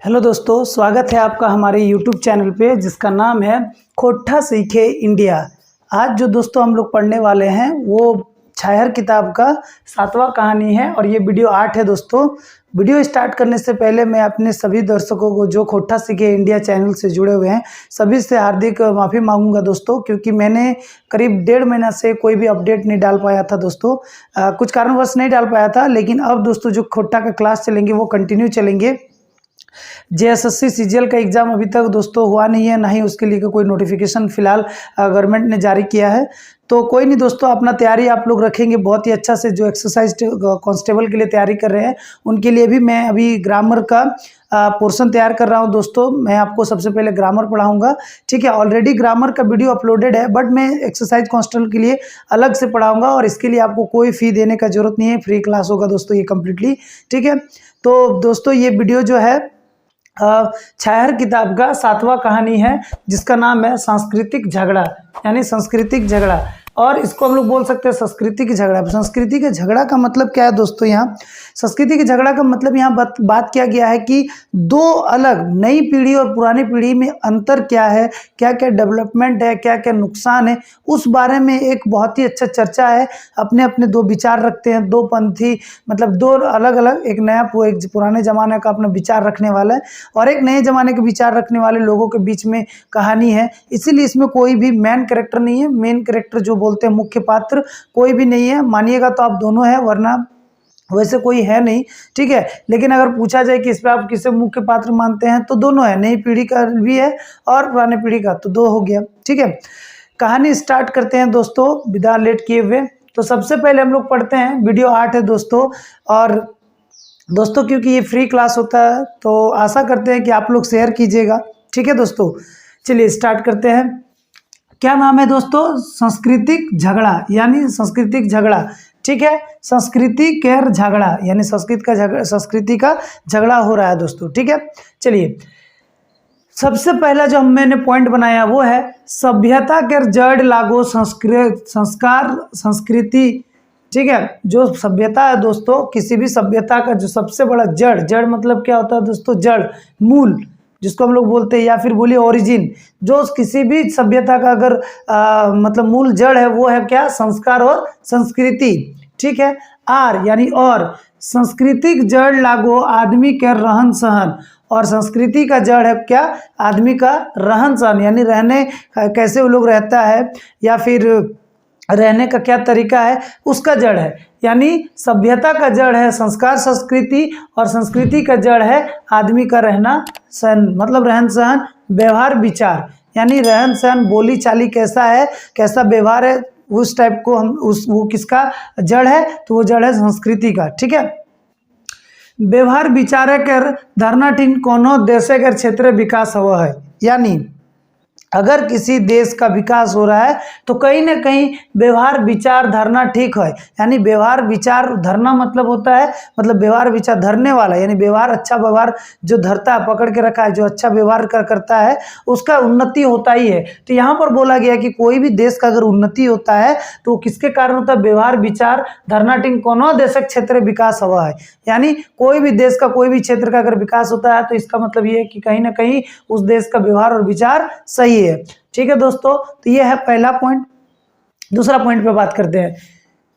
Hello दोस्तों, स्वागत है आपका हमारे YouTube चैनल पे जिसका नाम है खोट्ठा सीखे इंडिया। आज जो दोस्तों हम लोग पढ़ने वाले हैं वो छायर किताब का 7वां कहानी है और ये वीडियो 8 है। दोस्तों वीडियो स्टार्ट करने से पहले मैं अपने सभी दर्शकों को जो खोट्ठा सीखे इंडिया चैनल से जुड़े हुए हैं सभी से हार्दिक माफ़ी मांगूंगा दोस्तों, क्योंकि मैंने करीब 1.5 महीना से कोई भी अपडेट नहीं डाल पाया था दोस्तों। कुछ कारणवश नहीं डाल पाया था, लेकिन अब दोस्तों जो खोट्ठा का क्लास चलेंगे वो कंटिन्यू चलेंगे। जेएसएससी सीजीएल का एग्ज़ाम अभी तक दोस्तों हुआ नहीं है, ना ही उसके लिए कोई नोटिफिकेशन फिलहाल गवर्नमेंट ने जारी किया है। तो कोई नहीं दोस्तों, अपना तैयारी आप लोग रखेंगे बहुत ही अच्छा से। जो एक्सरसाइज कांस्टेबल के लिए तैयारी कर रहे हैं उनके लिए भी मैं अभी ग्रामर का पोर्शन तैयार कर रहा हूं दोस्तों। मैं आपको सबसे पहले ग्रामर पढ़ाऊंगा, ठीक है। ऑलरेडी ग्रामर का वीडियो अपलोडेड है, बट मैं एक्सरसाइज कांस्टेबल के लिए अलग से पढ़ाऊंगा और इसके लिए आपको कोई फ़ी देने का जरूरत नहीं है, फ्री क्लास होगा दोस्तों ये कम्प्लीटली, ठीक है। तो दोस्तों ये वीडियो जो है छायर किताब का 7वां कहानी है जिसका नाम है सांस्कृतिक झगड़ा, यानी सांस्कृतिक झगड़ा, और इसको हम लोग बोल सकते हैं संस्कृति की झगड़ा। संस्कृति के झगड़ा का मतलब क्या है दोस्तों? यहाँ संस्कृति के झगड़ा का मतलब यहाँ बात किया गया है कि दो अलग नई पीढ़ी और पुरानी पीढ़ी में अंतर क्या है, क्या क्या डेवलपमेंट है, क्या क्या नुकसान है, उस बारे में एक बहुत ही अच्छा चर्चा है। अपने अपने दो विचार रखते हैं, दो पंथी, मतलब दो अलग अलग, एक पुराने ज़माने का अपना विचार रखने वाला है और एक नए ज़माने के विचार रखने वाले लोगों के बीच में कहानी है। इसीलिए इसमें कोई भी मेन कैरेक्टर नहीं है। मेन कैरेक्टर जो बोलते हैं मुख्य पात्र कोई भी नहीं है, मानिएगा तो आप दोनों है, वरना वैसे कोई है नहीं, ठीक है। लेकिन अगर पूछा जाए कि इस पर आप किसे मुख्य पात्र मानते हैं तो दोनों है, नई पीढ़ी का भी है और पुरानी पीढ़ी का, तो दो हो गया, ठीक है। कहानी स्टार्ट करते हैं दोस्तों बिना लेट किए हुए। तो सबसे पहले हम लोग पढ़ते हैं, वीडियो 8 है दोस्तों। और दोस्तों क्योंकि ये फ्री क्लास होता है तो आशा करते हैं कि आप लोग शेयर कीजिएगा, ठीक है दोस्तों। चलिए स्टार्ट करते हैं। क्या नाम है दोस्तों? सांस्कृतिक झगड़ा, यानी सांस्कृतिक झगड़ा, ठीक है। संस्कृति केर झगड़ा, यानी संस्कृति का झगड़ा हो रहा है दोस्तों, ठीक है। चलिए सबसे पहला जो मैंने पॉइंट बनाया वो है सभ्यता केर जड़ लागो संस्कार संस्कृति, ठीक है। जो सभ्यता है दोस्तों, किसी भी सभ्यता का जो सबसे बड़ा जड़ मतलब क्या होता है दोस्तों? जड़, मूल, जिसको हम लोग बोलते हैं, या फिर बोलिए ओरिजिन। जो किसी भी सभ्यता का अगर मतलब मूल जड़ है वो है क्या? संस्कार और संस्कृति, ठीक है। आर यानी और, सांस्कृतिक जड़ लागो आदमी के रहन सहन, और संस्कृति का जड़ है क्या? आदमी का रहन सहन, यानी रहने कैसे वो लोग रहता है या फिर रहने का क्या तरीका है, उसका जड़ है। यानी सभ्यता का जड़ है संस्कार संस्कृति, और संस्कृति का जड़ है आदमी का रहना सहन, मतलब रहन सहन, व्यवहार विचार, यानी रहन सहन, बोली चाली कैसा है, कैसा व्यवहार है, उस टाइप को हम वो किसका जड़ है? तो वो जड़ है संस्कृति का, ठीक है। व्यवहार विचार कर धारणा टीन कोनो देशे कर क्षेत्र विकास हुआ है, यानी अगर किसी देश का विकास हो रहा है तो कहीं ना कहीं व्यवहार विचार धरना ठीक है। यानी व्यवहार विचार धरना मतलब होता है, मतलब व्यवहार विचार धरने वाला, यानी व्यवहार, अच्छा व्यवहार जो धरता है, पकड़ के रखा है, जो अच्छा व्यवहार करता है उसका उन्नति होता ही है। तो यहाँ पर बोला गया कि कोई भी देश का अगर उन्नति होता है तो किसके कारण होता है? व्यवहार विचार धरना टीम कोनो देशक क्षेत्र विकास हुआ है। यानी कोई भी देश का, कोई भी क्षेत्र का अगर विकास होता है तो इसका मतलब ये है कि कहीं ना कहीं उस देश का व्यवहार और विचार सही है, ठीक है दोस्तों। तो ये है पहला पॉइंट। दूसरा पॉइंट पे बात करते हैं।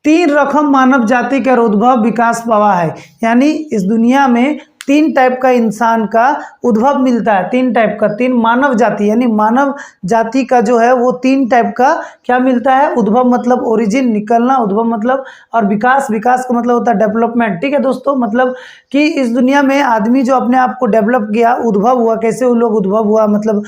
3 रकम मानव जाति का उद्भव विकास पावा है, यानी इस दुनिया में 3 टाइप का इंसान का उद्भव मिलता है, 3 टाइप का, 3 मानव जाति, यानी मानव जाति का जो है वो 3 टाइप का क्या मिलता है? उद्भव मतलब ओरिजिन, निकलना, उद्भव मतलब, और विकास का मतलब होता है डेवलपमेंट, ठीक है दोस्तों। मतलब कि इस दुनिया में आदमी जो अपने आप को डेवलप किया, उद्भव हुआ, कैसे वो लोग उद्भव हुआ, मतलब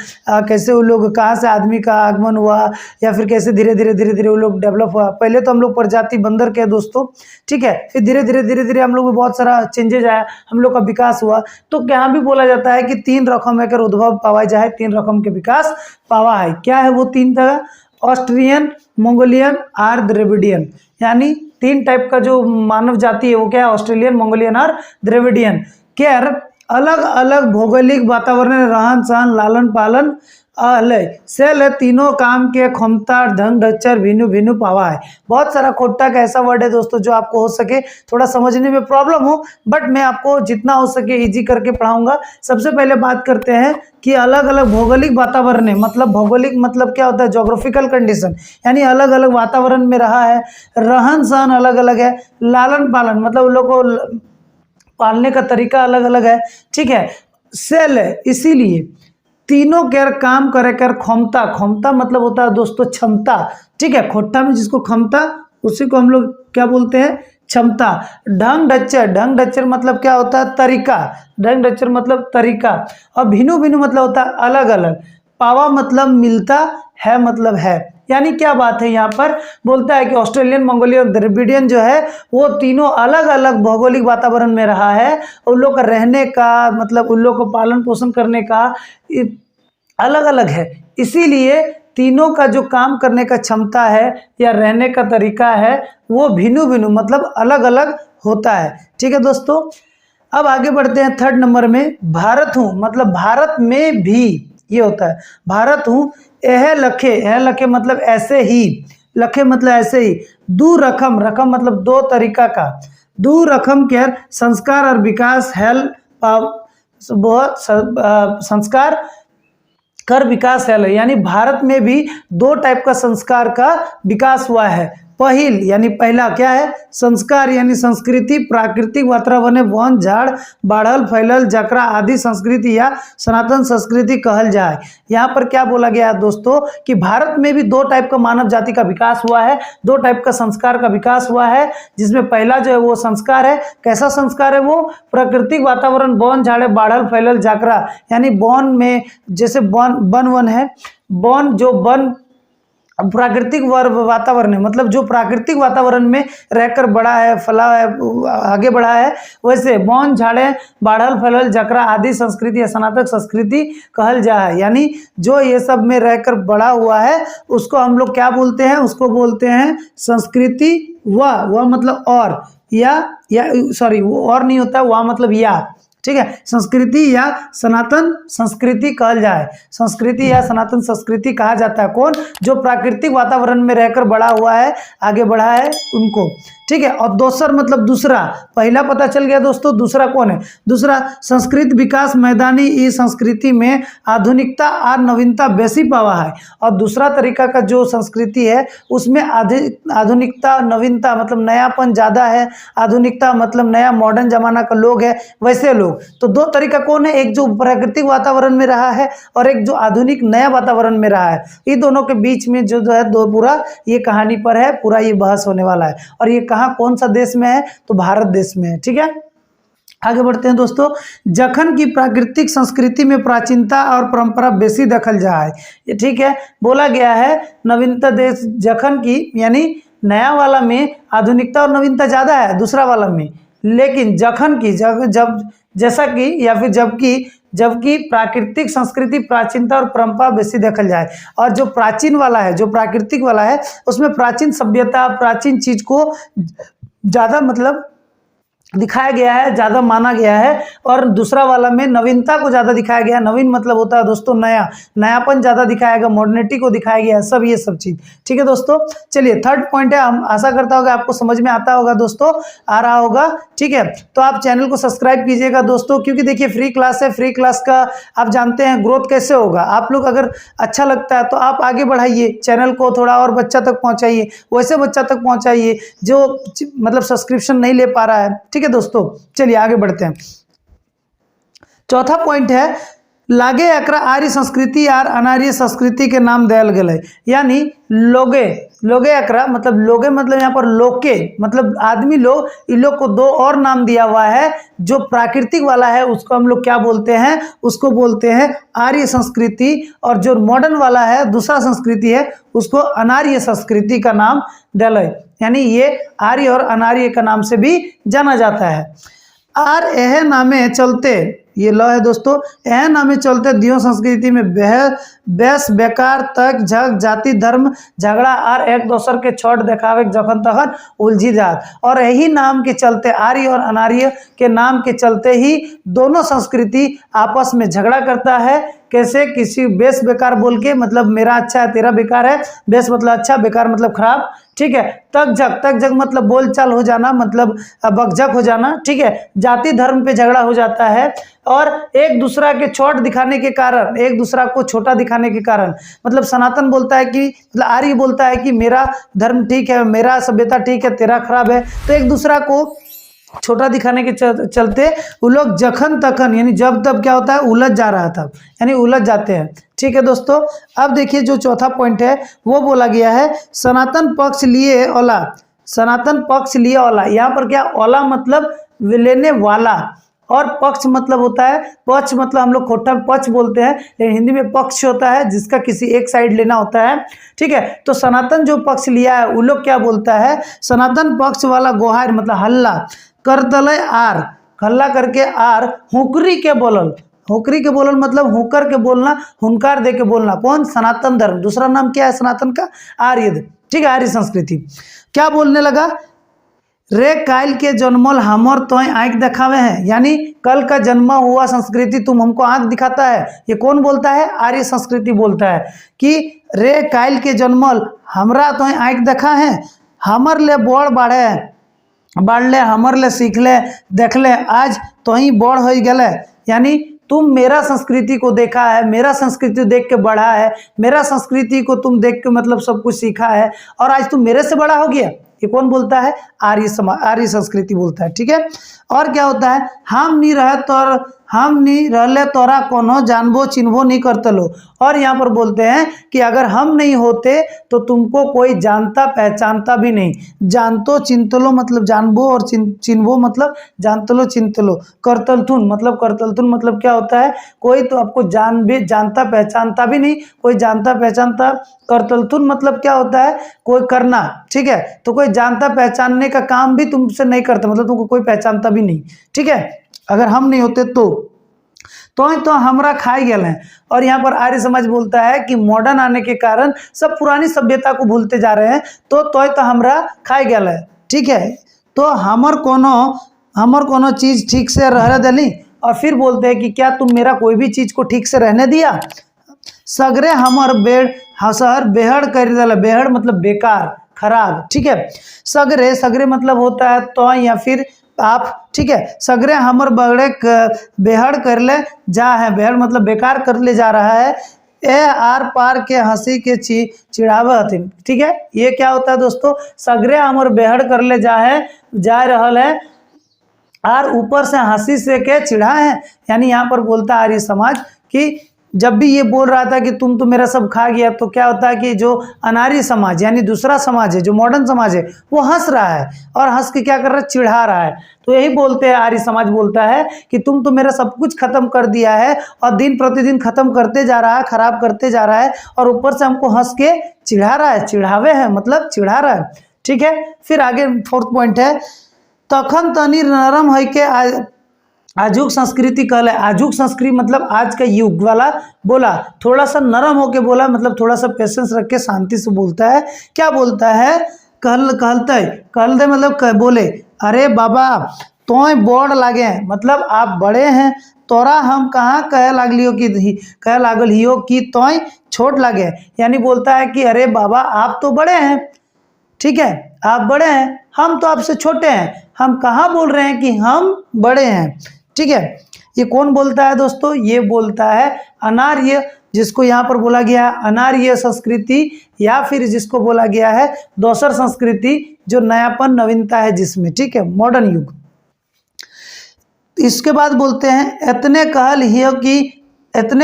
कैसे वो लोग, कहाँ से आदमी का आगमन हुआ, या फिर कैसे धीरे धीरे वो लोग डेवलप हुआ। पहले तो हम लोग प्रजाति बंदर के दोस्तों, ठीक है, फिर धीरे धीरे हम लोग में बहुत सारा चेंजेज आया, हम लोग का विकास हुआ। तो यहाँ भी बोला जाता है कि 3 रकम है उद्भव पावा जाए, 3 रकम के विकास पावा है। क्या है वो 3 तरह? ऑस्ट्रियन, मंगोलियन और द्रविडियन, यानी 3 टाइप का जो मानव जाति है वो क्या है? ऑस्ट्रेलियन, मंगोलियन और द्रविडियन। केर अलग अलग भौगोलिक वातावरण, रहन सहन, लालन पालन अलय सेल है तीनों काम के क्षमता ढंग ढच्चर भिनु भिनु पावा है। बहुत सारा खोट्टा का ऐसा वर्ड है दोस्तों जो आपको हो सके थोड़ा समझने में प्रॉब्लम हो, बट मैं आपको जितना हो सके इजी करके पढ़ाऊंगा। सबसे पहले बात करते हैं कि अलग अलग भौगोलिक वातावरण है, मतलब भौगोलिक मतलब क्या होता है, ज्योग्राफिकल कंडीशन, यानी अलग अलग वातावरण में रहा है, रहन सहन अलग अलग है, लालन पालन मतलब उन लोग को पालने का तरीका अलग अलग है, ठीक है। सेल है इसीलिए तीनों केयर काम करे कर क्षमता, क्षमता मतलब होता है दोस्तों क्षमता, ठीक है। खोट्टा में जिसको क्षमता उसी को हम लोग क्या बोलते हैं, क्षमता। ढंग ढच्चर, ढंग ढच्चर मतलब क्या होता है, तरीका, ढंग ढच्चर मतलब तरीका। और भिनु भिनु मतलब होता है अलग अलग। पावा मतलब मिलता है, मतलब है, यानी क्या बात है यहाँ पर बोलता है कि ऑस्ट्रेलियन, मंगोलियन और द्रविडियन जो है वो तीनों अलग अलग भौगोलिक वातावरण में रहा है। उन लोग का रहने का मतलब उन लोग को पालन पोषण करने का अलग अलग है, इसीलिए तीनों का जो काम करने का क्षमता है या रहने का तरीका है वो भिनु भिनु मतलब अलग अलग होता है, ठीक है दोस्तों। अब आगे बढ़ते हैं थर्ड नंबर में। भारत हूँ मतलब भारत में भी ये होता है, भारत हूँ। यह लखे मतलब ऐसे ही, लखे मतलब ऐसे ही। दू रकम, रकम मतलब दो तरीका का। दू रकम के संस्कार और विकास हेल बहुत संस्कार कर विकास है, यानी भारत में भी दो टाइप का संस्कार का विकास हुआ है। पहिल यानी पहला क्या है, संस्कार यानी संस्कृति, प्राकृतिक वातावरण, वन झाड़ बाढ़ल फैलल जकरा आदि संस्कृति या सनातन संस्कृति कहल जाए। यहाँ पर क्या बोला गया है दोस्तों कि भारत में भी दो टाइप का मानव जाति का विकास हुआ है, दो टाइप का संस्कार का विकास हुआ है, जिसमें पहला जो है वो संस्कार है। कैसा संस्कार है वो, प्राकृतिक वातावरण, वन झाड़े बाढ़ल फैलल जाकरा, यानी वन में जैसे वन है, वन जो वन प्राकृतिक वातावरण है, मतलब जो प्राकृतिक वातावरण में रहकर बड़ा है, फला है, आगे बढ़ा है, वैसे वन झाड़े बाढ़ल फैलल जकरा आदि संस्कृति या सनातन संस्कृति कहल जा है। यानी जो ये सब में रहकर बड़ा हुआ है उसको हम लोग क्या बोलते हैं, उसको बोलते हैं संस्कृति। वह मतलब और, या सॉरी वो और नहीं होता, वह मतलब या, ठीक है। संस्कृति या सनातन संस्कृति कहल जाए, संस्कृति या सनातन संस्कृति कहा जाता है कौन, जो प्राकृतिक वातावरण में रहकर बड़ा हुआ है, आगे बढ़ा है उनको, ठीक है। और दोसर मतलब दूसरा, पहला पता चल गया दोस्तों, दूसरा कौन है, दूसरा संस्कृत विकास मैदानी इस संस्कृति में आधुनिकता और नवीनता बेसी पावा है। और दूसरा तरीका का जो संस्कृति है उसमें आधुनिकता नवीनता मतलब नयापन ज़्यादा है, आधुनिकता मतलब नया मॉडर्न जमाना का लोग है, वैसे लोग। तो दो तरीका कौन है, एक जो प्राकृतिक वातावरण में रहा है और एक जो आधुनिक नया वातावरण में रहा है। ये दोनों के बीच में जो है दो पूरा ये कहानी पर है, पूरा ये बहस होने वाला है। और ये कहाँ कौन सा देश में है, तो भारत देश में है, ठीक है। आगे बढ़ते हैं दोस्तों। जखन की प्राकृतिक संस्कृति में प्राचीनता और परंपरा बेसी दखल जा है, ये ठीक है। बोला गया है नवीनता देश जखन की, यानी नया वाला में आधुनिकता और नवीनता ज़्यादा है दूसरा वाला में, लेकिन जखन की जब जैसा कि या फिर जबकि प्राकृतिक संस्कृति प्राचीनता और परंपरा बेसी देखल जाए। और जो प्राचीन वाला है, जो प्राकृतिक वाला है, उसमें प्राचीन सभ्यता प्राचीन चीज को ज़्यादा मतलब दिखाया गया है, ज़्यादा माना गया है। और दूसरा वाला में नवीनता को ज़्यादा दिखाया गया है। नवीन मतलब होता है दोस्तों नया, नयापन ज़्यादा दिखाया गया, मॉडर्निटी को दिखाया गया है, सब ये सब चीज़, ठीक है दोस्तों। चलिए थर्ड पॉइंट है, हम आशा करता होगा आपको समझ में आता होगा दोस्तों, आ रहा होगा, ठीक है। तो आप चैनल को सब्सक्राइब कीजिएगा दोस्तों, क्योंकि देखिए फ्री क्लास है, फ्री क्लास का आप जानते हैं ग्रोथ कैसे होगा। आप लोग अगर अच्छा लगता है तो आप आगे बढ़ाइए चैनल को, थोड़ा और बच्चा तक पहुँचाइए, वैसे बच्चा तक पहुँचाइए जो मतलब सब्सक्रिप्शन नहीं ले पा रहा है, ठीक है दोस्तों। चलिए आगे बढ़ते हैं। चौथा पॉइंट है, लागे एकरा आर्य संस्कृति और अनार्य संस्कृति के नाम दिया गया, यानी लोगे एकरा मतलब लोगे मतलब यहाँ पर लोके मतलब आदमी लोग, इन लोग को दो और नाम दिया हुआ है। जो प्राकृतिक वाला है उसको हम लोग क्या बोलते हैं, उसको बोलते हैं आर्य संस्कृति, और जो मॉडर्न वाला है दूसरा संस्कृति है उसको अनार्य संस्कृति का नाम दिया, यानी ये आर्य और अनार्य का नाम से भी जाना जाता है। और यह नामे चलते, ये ल है दोस्तों, यह नामे चलते दियो संस्कृति में बेस बेकार तक झग जाति धर्म झगड़ा और एक दोसर के छोड़ देखावे जखन तखन उलझी जात। और यही नाम के चलते, आर्य और अनार्य के नाम के चलते ही दोनों संस्कृति आपस में झगड़ा करता है, कैसे किसी बेस बेकार बोल के, मतलब मेरा अच्छा है तेरा बेकार है, बेस मतलब अच्छा, बेकार मतलब खराब, ठीक है। तक जग मतलब बोलचाल हो जाना, मतलब बकझक हो जाना, ठीक है। जाति धर्म पे झगड़ा हो जाता है और एक दूसरा के छोट दिखाने के कारण, एक दूसरा को छोटा दिखाने के कारण, मतलब सनातन बोलता है कि, मतलब आर्य बोलता है कि मेरा धर्म ठीक है, मेरा सभ्यता ठीक है, तेरा खराब है, तो एक दूसरा को छोटा दिखाने के चलते वो लोग जखन तखन यानी जब तब क्या होता है, उलझ जा रहा था, यानी उलझ जाते हैं, ठीक है दोस्तों। अब देखिए जो चौथा पॉइंट है वो बोला गया है सनातन पक्ष लिए औला, सनातन पक्ष लिए औला। यहाँ पर क्या, औला मतलब लेने वाला और पक्ष मतलब होता है, पक्ष मतलब हम लोग खोटा पक्ष बोलते हैं, लेकिन हिंदी में पक्ष होता है जिसका किसी एक साइड लेना होता है, ठीक है। तो सनातन जो पक्ष लिया है वो लोग क्या बोलता है, सनातन पक्ष वाला गोहार मतलब हल्ला करतलय आर, हल्ला करके आर हुकरी के बोलल, हुकरी के बोलल मतलब हुकर के बोलना, हुनकार दे के बोलना, कौन, सनातन धर्म, दूसरा नाम क्या है सनातन का, आर्य, ठीक है, आर्य संस्कृति। क्या बोलने लगा, रे काल के जन्मल हमर तो आंख दिखावे हैं, यानी कल का जन्मा हुआ संस्कृति तुम हमको आंख दिखाता है, ये कौन बोलता है, आर्य संस्कृति बोलता है कि रे काल के जन्मल हमरा तो आंख देखा है, हमर ले बड़ बाढ़े बढ़ ले, हमर ले सीख ले, देख ले, आज तो ही बड़ हो गए, यानी तुम मेरा संस्कृति को देखा है, मेरा संस्कृति देख के बढ़ा है, मेरा संस्कृति को तुम देख के मतलब सब कुछ सीखा है और आज तुम मेरे से बड़ा हो गया, ये कौन बोलता है, आर्य समाज, आर्य संस्कृति बोलता है, ठीक है। और क्या होता है, हम नहीं रहे तो हम नहीं रहले तोरा कोनो जानबो चिन्हबो नहीं करते लो, और यहाँ पर बोलते हैं कि अगर हम नहीं होते तो तुमको कोई जानता पहचानता भी नहीं, जानतो चिंतलो मतलब जानबो और चिन्हबो मतलब जानतलो चिंतलो, करतलथुन मतलब क्या होता है, कोई तो आपको जानता पहचानता भी नहीं, कोई जानता पहचानता, करतलथुन मतलब क्या होता है, कोई करना, ठीक है। तो कोई जानता पहचानने का काम भी तुमसे नहीं करता, मतलब तुमको कोई पहचानता भी नहीं, ठीक है, अगर हम नहीं होते तो हमरा खाई गए हैं। और यहाँ पर आर्य समाज बोलता है कि मॉडर्न आने के कारण सब पुरानी सभ्यता को भूलते जा रहे हैं, तो हमरा खाई गए है, ठीक है। तो हमर कोनो चीज ठीक से रह दिली, और फिर बोलते हैं कि क्या तुम मेरा कोई भी चीज को ठीक से रहने दिया, सगरे हमर बेड़ हसहर बेहड़ कर दिला, बेहड़ मतलब बेकार खराब, ठीक है। सगरे मतलब होता है तो या फिर आप, ठीक है। सगरे हमर बगड़े बेहड़ कर ले जा है, बेहड़ मतलब बेकार कर ले जा रहा है, ए आर पार के हंसी के चिढ़ावे हथिन, ठीक है। ये क्या होता है दोस्तों, सगरे हमर बेहड़ कर ले जा रहल है और ऊपर से हंसी से के चिढ़ा है, यानी यहाँ पर बोलता है आर्य समाज कि जब भी ये बोल रहा था कि तुम तो मेरा सब खा गया, तो क्या होता है कि जो अनार्य समाज यानी दूसरा समाज है, जो मॉडर्न समाज है, वो हंस रहा है और हंस के क्या कर रहा है, चिढ़ा रहा है। तो यही बोलते हैं, आर्य समाज बोलता है कि तुम तो मेरा सब कुछ खत्म कर दिया है और दिन प्रतिदिन खत्म करते जा रहा है, खराब करते जा रहा है, और ऊपर से हमको हंस के चिढ़ा रहा है, चिढ़ावे है मतलब चिढ़ा रहा है, ठीक है। फिर आगे फोर्थ पॉइंट है, तखन तनी नरम है के आजुक संस्कृति कहला, आजुक संस्कृति मतलब आज का युग वाला बोला, थोड़ा सा नरम होके बोला, मतलब थोड़ा सा पेशेंस रख के शांति से बोलता है। क्या बोलता है, कहलते मतलब बोले, अरे बाबा तोय बड़ लागे, मतलब आप बड़े हैं, तोरा हम कहाँ कहे लागल हियो कि तोय छोट लागे, यानी बोलता है कि अरे बाबा आप तो बड़े हैं, ठीक है, आप बड़े हैं, हम तो आपसे छोटे हैं, हम कहाँ बोल रहे हैं कि हम बड़े हैं, ठीक है। ये कौन बोलता है दोस्तों, ये बोलता है अनार्य, जिसको यहाँ पर बोला गया है अनार्य संस्कृति, या फिर जिसको बोला गया है दोसर संस्कृति, जो नयापन नवीनता है जिसमें, ठीक है, मॉडर्न युग। इसके बाद बोलते हैं, इतने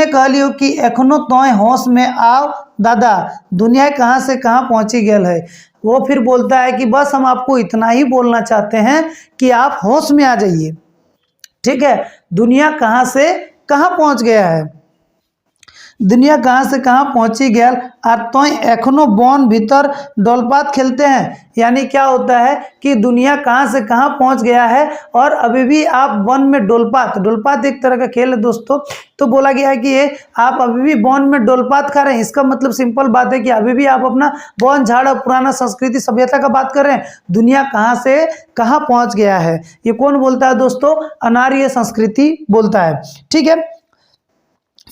कहलियो कि एखनो तोय होश में आओ दादा, दुनिया कहाँ से कहाँ पहुँची गल है। वो फिर बोलता है कि बस हम आपको इतना ही बोलना चाहते हैं कि आप होश में आ जाइए, ठीक है। दुनिया कहाँ से कहाँ पहुँच गया है, दुनिया कहाँ से कहाँ पहुँची गया, और तो एखनो बन भीतर डोलपात खेलते हैं, यानी क्या होता है कि दुनिया कहाँ से कहाँ पहुँच गया है और अभी भी आप वन में डोलपात एक तरह का खेल है दोस्तों। तो बोला गया है कि ये आप अभी भी वन में डोलपात खा रहे हैं, इसका मतलब सिंपल बात है कि अभी भी आप अपना वन झाड़ और पुराना संस्कृति सभ्यता का बात कर रहे हैं। दुनिया कहाँ से कहाँ पहुँच गया है, ये कौन बोलता है दोस्तों, अनार्य संस्कृति बोलता है, ठीक है।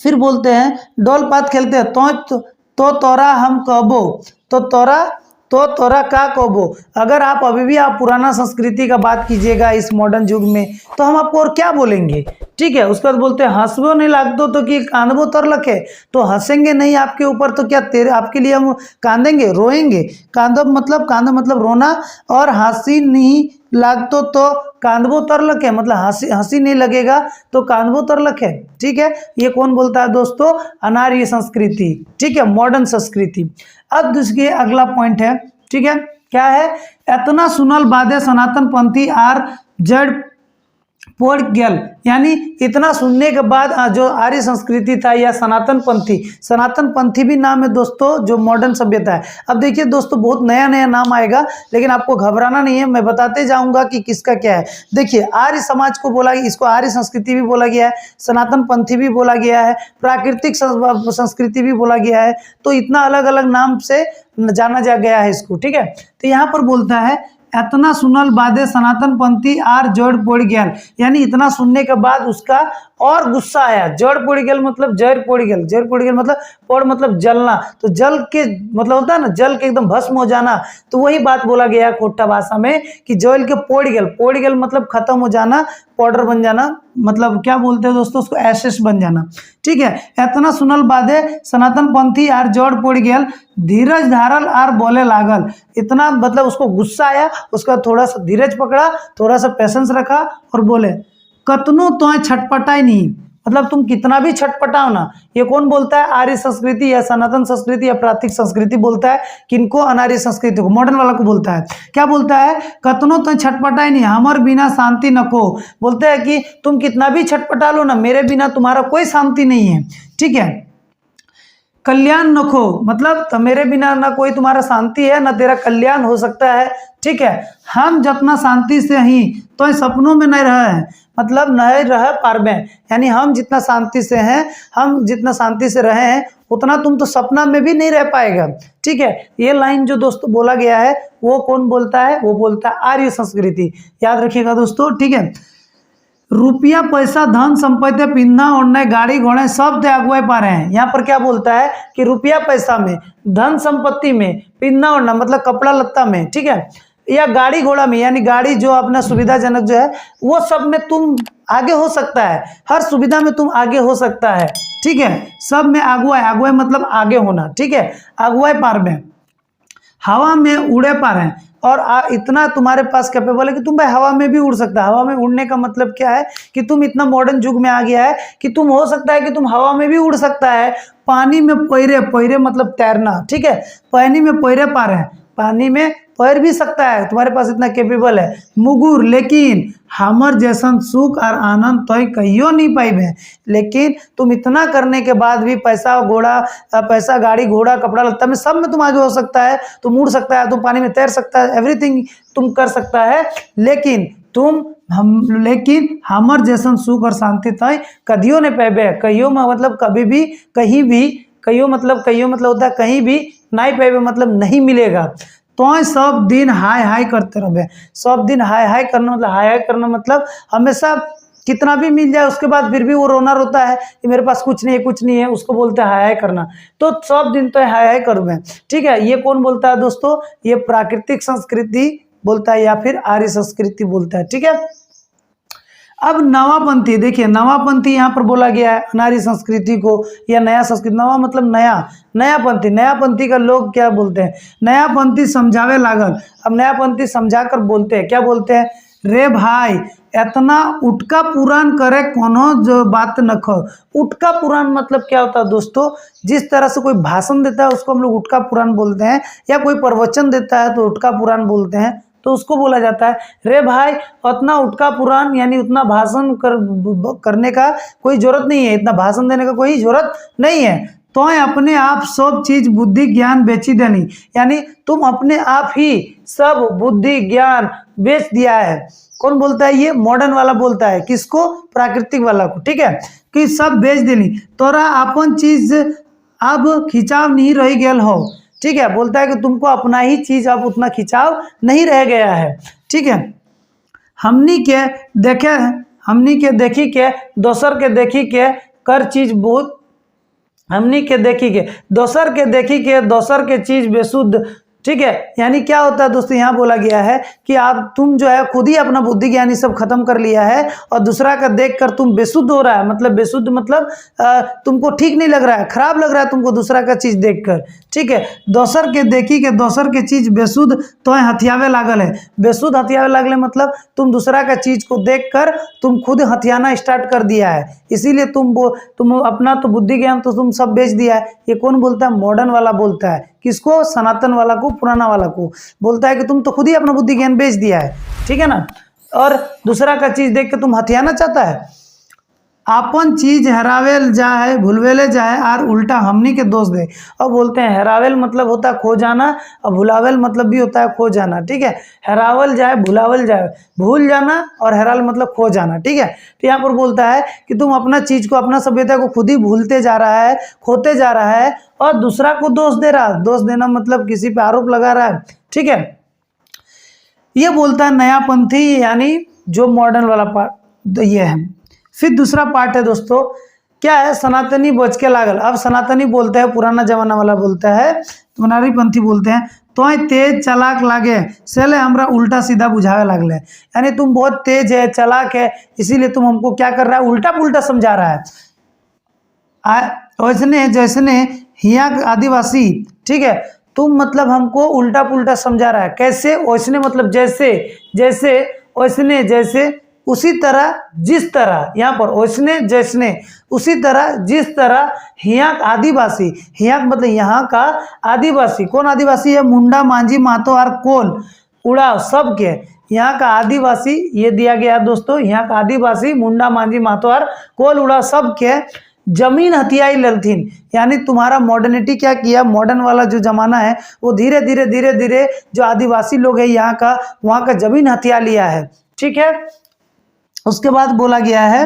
फिर बोलते हैं डोल पात खेलते हैं तो तोरा हम कहबो, तो तोरा का कहबो। अगर आप अभी भी आप पुराना संस्कृति का बात कीजिएगा इस मॉडर्न युग में, तो हम आपको और क्या बोलेंगे, ठीक है। उसके बाद बोलते हैं हंसबो नहीं लागतो तो कि कांदबो तर लखे, तो हंसेंगे नहीं आपके ऊपर तो क्या तेरे आपके लिए हम कांदेंगे, रोएंगे। कांदो मतलब रोना, और हंसी नहीं लागतो तो कांदबो तर लखे, मतलब हंसी नहीं लगेगा तो कांदबो तर लखे, ठीक है। ये कौन बोलता है दोस्तों, अनार्य संस्कृति, ठीक है, मॉडर्न संस्कृति। अब दूसरी अगला पॉइंट है, ठीक है, क्या है, इतना सुनल बादे सनातन पंथी आर जड़ पोड़ गल, यानी इतना सुनने के बाद जो आर्य संस्कृति था या सनातन पंथी भी नाम है दोस्तों जो मॉडर्न सभ्यता है। अब देखिए दोस्तों बहुत नया नया नाम आएगा, लेकिन आपको घबराना नहीं है, मैं बताते जाऊंगा कि किसका क्या है। देखिए आर्य समाज को बोला, इसको आर्य संस्कृति भी बोला गया है, सनातन पंथी भी बोला गया है, प्राकृतिक संस्कृति भी बोला गया है, तो इतना अलग अलग नाम से जाना जा गया है इसको, ठीक है। तो यहाँ पर बोलता है इतना सुनल बादे सनातन पंथी आर जड़ पड़ गया, यानी इतना सुनने के बाद उसका और गुस्सा आया। जड़ पड़ गया मतलब जड़ पड़ गया मतलब पड़ मतलब जलना, तो जल के मतलब होता है ना, जल के एकदम भस्म हो जाना, तो वही बात बोला गया है खोट्टा भाषा में कि जल के पड़ गया मतलब खत्म हो जाना, पाउडर बन जाना, मतलब क्या बोलते हैं दोस्तों उसको, एशेस बन जाना, ठीक है। इतना सुनल बादे सनातन पंथी आर जड़ पड़ गया, धीरज धारल आर बोले लागल, इतना मतलब उसको गुस्सा आया, उसका थोड़ा सा धीरज पकड़ा, थोड़ा सा पेशेंस रखा और बोले कतनो तो छटपटाई नहीं, मतलब तुम कितना भी छटपटाओ ना। ये कौन बोलता है, आर्य संस्कृति या सनातन संस्कृति या प्राकृतिक संस्कृति बोलता है, किनको, अनार्य संस्कृति को, मॉडर्न वाला को बोलता है। क्या बोलता है, कतनो तो छटपटाई नहीं हमर बिना शांति नको, बोलते हैं कि तुम कितना भी छटपटा लो ना, मेरे बिना तुम्हारा कोई शांति नहीं है, ठीक है। कल्याण नखो मतलब तो मेरे बिना ना कोई तुम्हारा शांति है ना तेरा कल्याण हो सकता है, ठीक है। हम जितना शांति से ही तो सपनों में नहीं रहे हैं, मतलब नहीं रह पारबे, यानी हम जितना शांति से हैं, हम जितना शांति से रहे हैं उतना तुम तो सपना में भी नहीं रह पाएगा, ठीक है। ये लाइन जो दोस्तों बोला गया है वो कौन बोलता है, वो बोलता है आर्य संस्कृति, याद रखिएगा दोस्तों, ठीक है। रुपया पैसा धन संपत्ति पिन्ना ओढ़ना गाड़ी घोड़े सब ते अगुवाई पा रहे हैं। यहाँ पर क्या बोलता है कि रुपया पैसा में, धन संपत्ति में, पिन्ना ओढ़ना मतलब कपड़ा लत्ता में, ठीक है, या गाड़ी घोड़ा में, यानी गाड़ी जो अपना सुविधाजनक जो है वो सब में तुम आगे हो सकता है, हर सुविधा में तुम आगे हो सकता है, ठीक है। सब में अगुवाई मतलब आगे होना, ठीक है, अगुवाई पार में, हवा में उड़े पा रहे हैं, और इतना तुम्हारे पास कैपेबल है कि तुम भाई हवा में भी उड़ सकता है। हवा में उड़ने का मतलब क्या है कि तुम इतना मॉडर्न युग में आ गया है कि तुम हो सकता है कि तुम हवा में भी उड़ सकता है। पानी में पैरे मतलब तैरना, ठीक है, पानी में पैरे पा रहे हैं, पानी में पैर भी सकता है, तुम्हारे पास इतना कैपेबल है। मुगुर लेकिन हमर जैसन सुख और आनंद तो कहियो नहीं पाइबे, लेकिन तुम इतना करने के बाद भी पैसा गाड़ी घोड़ा कपड़ा लत्ता में सब में तुम आगे हो सकता है, तुम उड़ सकता है, तुम पानी में तैर सकता है, एवरीथिंग तुम कर सकता है, लेकिन हमर जैसन सुख और शांति तो कदियो नहीं पाइबे। कहियो मतलब कभी भी, कहीं भी, कहियो मतलब होता है कहीं भी, नहीं पाइबे मतलब नहीं मिलेगा। तो सब दिन हाय करते रहे, सब दिन हाय करना मतलब हमेशा कितना भी मिल जाए उसके बाद फिर भी वो रोता है कि मेरे पास कुछ नहीं है, उसको बोलते हैं हाय करना। तो सब दिन तो हाय करूँ, ठीक है। ये कौन बोलता है दोस्तों, ये प्राकृतिक संस्कृति बोलता है या फिर आर्य संस्कृति बोलता है, ठीक है। अब नवापंथी, देखिए नवापंथी यहाँ पर बोला गया है अनार्य संस्कृति को या नया संस्कृति, नवा मतलब नयापंथी का लोग क्या बोलते हैं, नयापंथी समझावे लागल। अब नयापंथी समझाकर बोलते हैं, क्या बोलते हैं, रे भाई इतना उठका पुराण करे कोनो जो बात न खो। उठका पुराण मतलब क्या होता है दोस्तों, जिस तरह से कोई भाषण देता है उसको हम लोग उठका पुराण बोलते हैं, या कोई प्रवचन देता है तो उठका पुराण बोलते हैं, तो उसको बोला जाता है रे भाई उतना उठका पुराण, यानी उतना भाषण करने का कोई जरूरत नहीं है, इतना भाषण देने का कोई जरूरत नहीं है। तो अपने आप सब चीज बुद्धि ज्ञान बेची देनी, यानी तुम अपने आप ही सब बुद्धि ज्ञान बेच दिया है। कौन बोलता है, ये मॉडर्न वाला बोलता है, किसको, प्राकृतिक वाला को, ठीक है, कि सब बेच देनी, तोरा अपन चीज अब खिंचाव नहीं रह गया हो, ठीक है। बोलता है कि तुमको अपना ही चीज अब उतना खिंचाव नहीं रह गया है, ठीक है। हमनी के देखी के दोसर के देखी के कर चीज बहुत हमनी के देखी के, दोसर के देखी के, दोसर के चीज बेशुद्ध। ठीक है, यानी क्या होता है दोस्तों, यहाँ बोला गया है कि आप तुम जो है खुद ही अपना बुद्धि ज्ञान ये सब खत्म कर लिया है और दूसरा का देखकर तुम बेशुद्ध हो रहा है। मतलब बेशुद्ध मतलब तुमको ठीक नहीं लग रहा है, खराब लग रहा है तुमको दूसरा का चीज देखकर। ठीक है, दोसर के देखी के, दोसर के चीज बेशुद्ध तो हथियावे लागल है। बेशुद्ध हथियावे लागल मतलब तुम दूसरा का चीज को देखकर तुम खुद हथियाना स्टार्ट कर दिया है, इसीलिए तुम अपना तो बुद्धि ज्ञान तो तुम सब बेच दिया है। ये कौन बोलता है? मॉडर्न वाला बोलता है। किसको? सनातन वाला को, पुराना वाला को बोलता है कि तुम तो खुद ही अपना बुद्धि ज्ञान बेच दिया है। ठीक है ना, और दूसरा का चीज देख के तुम हथियाना चाहता है। आपन चीज हरावेल जाए, भूलवेले जाए और उल्टा हमनी के दोष दे। और बोलते हैं हरावेल मतलब होता है खो जाना, और भुलावेल मतलब भी होता है खो जाना। ठीक है, हरावल जाए, भुलावल जाए, भूल जाना, और हराल मतलब खो जाना। ठीक है, तो यहाँ पर बोलता है कि तुम अपना चीज को, अपना सभ्यता को खुद ही भूलते जा रहा है, खोते जा रहा है और दूसरा को दोष दे रहा है। दोष देना मतलब किसी पे आरोप लगा रहा है। ठीक है, ये बोलता है नया पंथी, यानी जो मॉडर्न वाला पार्ट ये है। फिर दूसरा पार्ट है दोस्तों, क्या है? सनातनी बच के लागल। अब सनातनी बोलते हैं, पुराना जमाना वाला बोलता है, तुम्हारी पंथी बोलते हैं तो तेज चलाक लागे सेले हमरा उल्टा सीधा बुझावे लागले। यानी तुम बहुत तेज है, चलाक है, इसीलिए तुम हमको क्या कर रहा है? उल्टा पुल्टा समझा रहा है। वैसने जैसने हिया आदिवासी। ठीक है, तुम मतलब हमको उल्टा पुल्टा समझा रहा है। कैसे? वैसने मतलब जैसे, जैसे, वैसने जैसे, उसी तरह, जिस तरह। यहाँ पर वैसने जैसने, उसी तरह, जिस तरह। हियाक आदिवासी, हियाक मतलब यहाँ का आदिवासी। कौन आदिवासी है? मुंडा, मांझी, महतो और कोल, उड़ाव सब के यहाँ का आदिवासी ये दिया गया है दोस्तों। यहाँ का आदिवासी मुंडा, मांझी, महतो और कोल, उड़ाव सब के जमीन हथियाई ललथिन। यानी तुम्हारा मॉडर्निटी क्या किया? मॉडर्न वाला जो जमाना है वो धीरे धीरे धीरे धीरे जो आदिवासी लोग है यहाँ का, वहाँ का जमीन हथिया लिया है। ठीक है, उसके बाद बोला गया है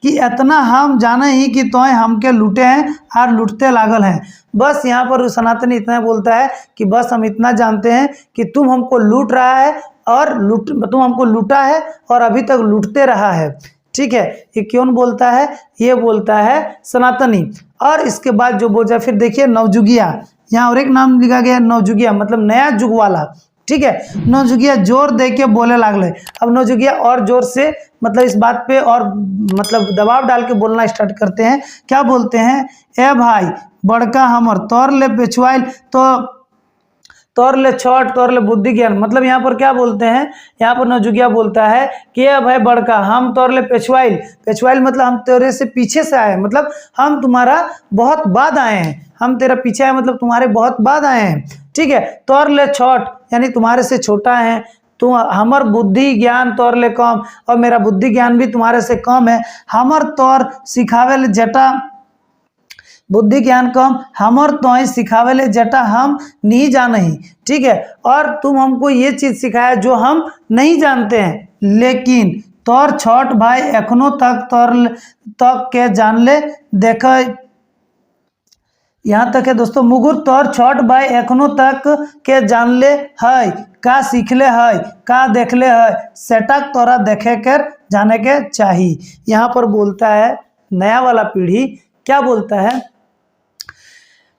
कि इतना हम जाने ही कि तोय हमके लूटे हैं और लूटते लागल हैं। बस यहाँ पर सनातनी इतना बोलता है कि बस हम इतना जानते हैं कि तुम हमको लूट रहा है और तुम हमको लूटा है और अभी तक लूटते रहा है। ठीक है, ये कौन बोलता है? ये बोलता है सनातनी। और इसके बाद जो बोलता है, फिर देखिए नवजुगिया, यहाँ और एक नाम लिखा गया नवजुगिया, मतलब नया जुग वाला। ठीक है, नवजुगिया जोर दे के बोले लागले। अब नवजुगिया और जोर से मतलब इस बात पे और मतलब दबाव डाल के बोलना स्टार्ट करते हैं। क्या बोलते हैं? ए भाई बड़का हमर तोर ले पेछवाइल, तो तोर ले छोट, तोर ले बुद्धि ज्ञान। मतलब यहाँ पर क्या बोलते हैं? यहाँ पर नवजुगिया बोलता है कि ए भाई बड़का, हम तोर ले पेछवाइल। पेछवाइल मतलब हम तेरे से पीछे से आए, मतलब हम तुम्हारा बहुत बाद आए हैं। हम तेरा पीछे आए मतलब तुम्हारे बहुत बाद आए हैं। ठीक है, तोर ले छोट यानी तुम्हारे से छोटा है। तुम हमर बुद्धि ज्ञान तोर ले कम, और मेरा बुद्धि ज्ञान भी तुम्हारे से कम है। हमर तोर सिखावे ले जटा, बुद्धि ज्ञान कम, हमर तोय सिखावे ले जटा हम नहीं जाने ही। ठीक है, और तुम हमको ये चीज सिखाया जो हम नहीं जानते हैं। लेकिन तोर छोट भाई एखनो तक तोर तक के जान ले देख। यहाँ तक है दोस्तों, मुगुर तोर छोट भाई एखनो तक के जान ले है, का सीखले है, का देखले है, सेटक तोरा देखे कर जाने के चाहिए। यहाँ पर बोलता है नया वाला पीढ़ी क्या बोलता है?